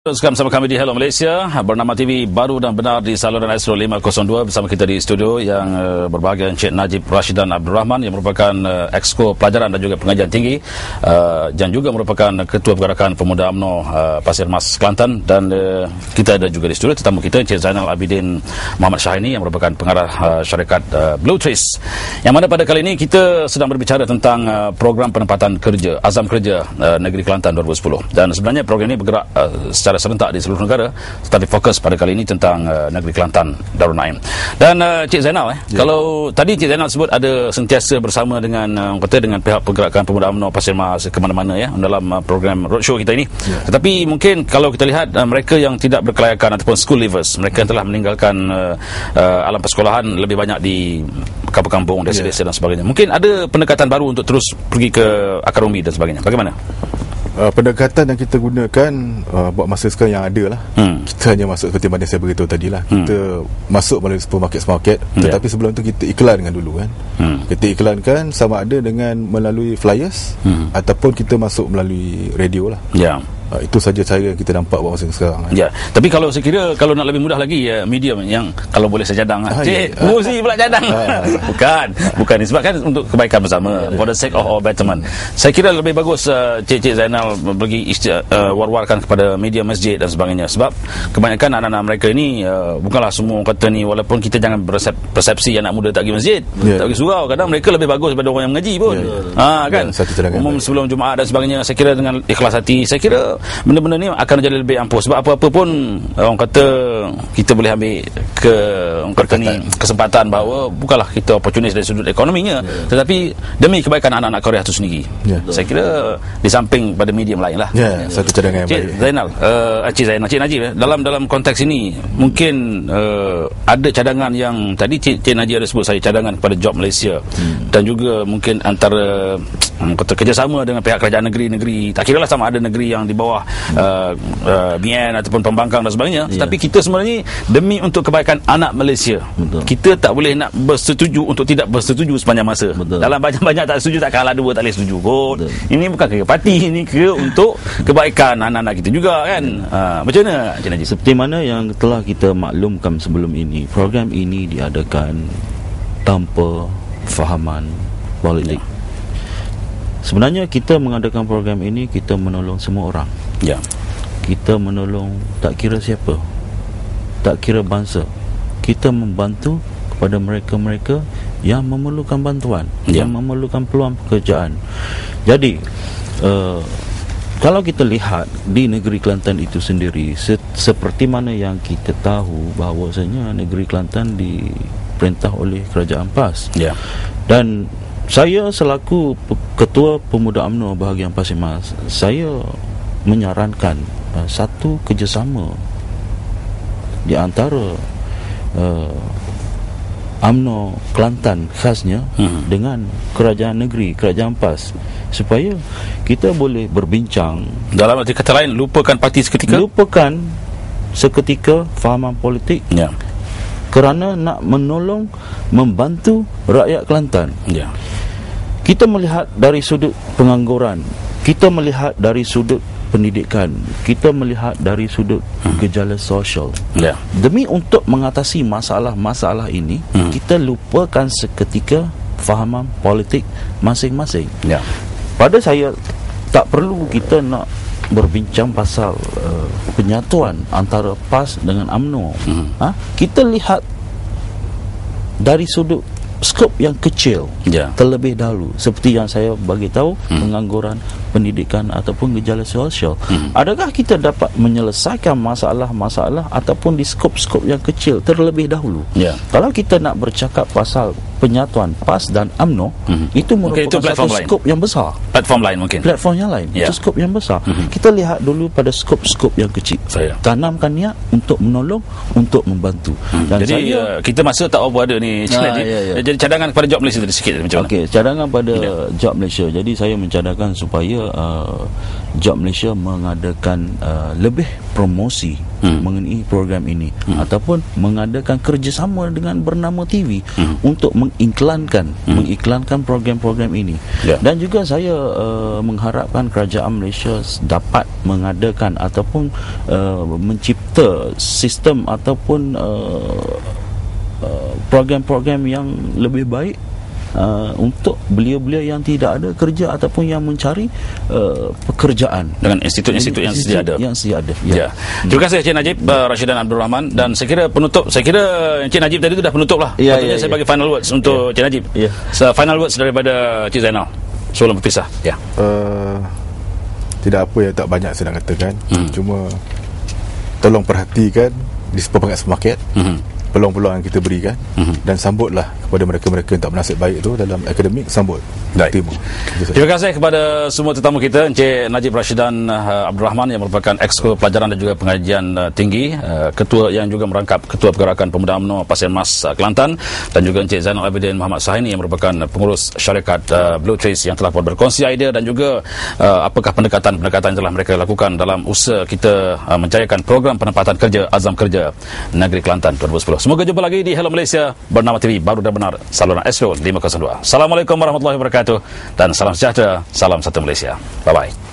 Teruskan bersama kami di Hello Malaysia, bernama TV baru dan benar di saluran Astro 502. Bersama kita di studio yang berbahagia Encik Najib Rashidan Abdul Rahman yang merupakan Exco Pelajaran dan juga Pengajian Tinggi dan juga merupakan Ketua Pergerakan Pemuda UMNO Pasir Mas Kelantan. Dan kita ada juga di studio tetamu kita Encik Zainal Abidin Muhammad Syahini yang merupakan pengarah syarikat Blue Trees, yang mana pada kali ini kita sedang berbicara tentang program penempatan kerja Azam Kerja Negeri Kelantan 2010. Dan sebenarnya program ini bergerak secara serentak di seluruh negara, tetapi fokus pada kali ini tentang negeri Kelantan Darul Naim. Dan Cik Zainal, kalau tadi Cik Zainal sebut ada sentiasa bersama dengan dengan pihak Pergerakan Pemuda UMNO Pasir Mas ke mana-mana dalam program roadshow kita ini. Tetapi mungkin kalau kita lihat mereka yang tidak berkelayakan ataupun school leavers, mereka yang telah meninggalkan alam persekolahan lebih banyak di kampung-kampung, desa-desa dan sebagainya. Mungkin ada pendekatan baru untuk terus pergi ke akar umbi dan sebagainya. Bagaimana? Pendekatan yang kita gunakan buat masa sekarang yang ada lah. Kita hanya masuk seperti mana saya beritahu tadi lah. Kita masuk melalui supermarket, tetapi sebelum tu kita iklankan dulu kan. Kita iklankan sama ada dengan melalui flyers ataupun kita masuk melalui radio lah. Itu saja cara yang kita nampak buat masa sekarang. Tapi kalau saya kira kalau nak lebih mudah lagi medium yang kalau boleh saya cadang. Cik, Muzi pula cadang. Bukan disebabkan untuk kebaikan bersama, for the sake of our betterment. Saya kira lebih bagus Cik Zainal bagi war-warkan kepada media masjid dan sebagainya, sebab kebanyakan anak-anak mereka ini bukanlah semua kata ni, walaupun kita jangan persepsi anak muda tak pergi masjid, tak pergi surau, kadang mereka lebih bagus daripada orang yang mengaji pun. Kan umum sebelum Jumaat dan sebagainya. Saya kira dengan ikhlas hati, saya kira benda-benda ni akan jadi lebih ampuh. Sebab apa-apa pun orang kata kita boleh ambil kesempatan bahawa bukanlah kita opportunis dari sudut ekonominya, tetapi demi kebaikan anak-anak Korea itu sendiri. Saya kira di samping pada medium lain lah. Satu cadangan yang Cik baik. Zainal, Cik Najib, dalam konteks ini mungkin ada cadangan yang tadi Cik Najib ada sebut saya, cadangan kepada Job Malaysia dan juga mungkin antara kata kerjasama dengan pihak kerajaan negeri-negeri, tak kira lah sama ada negeri yang di bawah BN ataupun pembangkang dan sebagainya, tetapi kita sebenarnya demi untuk kebaikan anak Malaysia. Kita tak boleh nak bersetuju untuk tidak bersetuju sepanjang masa. Dalam banyak-banyak tak setuju, tak kalah dua tak boleh setuju kot. Ini bukan kira parti, ini kira untuk kebaikan anak-anak kita juga kan. Macam mana Encik Najib? Seperti mana yang telah kita maklumkan sebelum ini, program ini diadakan tanpa fahaman politik. Sebenarnya kita mengadakan program ini, kita menolong semua orang. Kita menolong tak kira siapa, tak kira bangsa. Kita membantu kepada mereka-mereka yang memerlukan bantuan, yang memerlukan peluang pekerjaan. Jadi kalau kita lihat di negeri Kelantan itu sendiri, seperti mana yang kita tahu bahawasanya negeri Kelantan diperintah oleh Kerajaan PAS. Dan saya selaku Ketua Pemuda UMNO bahagian Pasir Mas, saya menyarankan satu kerjasama di antara UMNO Kelantan khasnya dengan kerajaan negeri, Kerajaan PAS, supaya kita boleh berbincang. Dalam arti kata lain, lupakan parti seketika, lupakan seketika fahaman politik, kerana nak menolong, membantu rakyat Kelantan. Kita melihat dari sudut pengangguran, kita melihat dari sudut pendidikan, kita melihat dari sudut gejala sosial. Demi untuk mengatasi masalah-masalah ini, kita lupakan seketika fahaman politik masing-masing. Pada saya, tak perlu kita nak berbincang pasal penyatuan antara PAS dengan UMNO. Kita lihat dari sudut skop yang kecil terlebih dahulu, seperti yang saya bagi tahu, pengangguran, pendidikan ataupun gejala sosial. Adakah kita dapat menyelesaikan masalah-masalah ataupun di skop-skop yang kecil terlebih dahulu? Kalau kita nak bercakap pasal penyatuan PAS dan UMNO, itu merupakan satu skop yang besar. Platform lain mungkin. Platform yang lain. Itu skop yang besar. Kita lihat dulu pada skop-skop yang kecil. Tanamkan niat untuk menolong, untuk membantu. Dan jadi kita masa tak apa ada ni. Jadi cadangan kepada Job Malaysia tadi sikit macam mana? Cadangan pada Job Malaysia. Jadi saya mencadangkan supaya Job Malaysia mengadakan lebih promosi mengenai program ini, ataupun mengadakan kerjasama dengan bernama TV untuk mengiklankan program-program ini. Dan juga saya mengharapkan kerajaan Malaysia dapat mengadakan ataupun mencipta sistem ataupun program-program yang lebih baik untuk beliau-beliau yang tidak ada kerja ataupun yang mencari pekerjaan dengan institut-institut yang sedia ada. Ya. Terima kasih Encik Najib Rashidan Abdul Rahman, dan saya kira penutup, saya kira Encik Najib tadi itu dah penutup lah. Saya bagi final words untuk Encik Najib. Final words daripada Encik Zainal sebelum berpisah. Tidak apa yang tak banyak saya nak katakan. Cuma tolong perhatikan di supermarket peluang-peluang yang kita berikan, dan sambutlah kepada mereka-mereka yang tak bernasib baik itu dalam akademik, sambut. Terima kasih kepada semua tetamu kita, Encik Najib Rashidan Abdul Rahman yang merupakan Exco Pelajaran dan juga Pengajian Tinggi, Ketua yang juga merangkap Ketua Pergerakan Pemuda UMNO Pasir Mas Kelantan, dan juga Encik Zainal Abidin Muhammad Sahini yang merupakan pengurus syarikat Blue Trace yang telah pun berkongsi idea dan juga apakah pendekatan-pendekatan yang telah mereka lakukan dalam usaha kita menjayakan program penempatan kerja Azam Kerja Negeri Kelantan 2010. Semoga jumpa lagi di Hello Malaysia bernama TV Baru dan Benar, saluran Astro 502. Assalamualaikum warahmatullahi wabarakatuh, dan salam sejahtera, salam satu Malaysia. Bye-bye.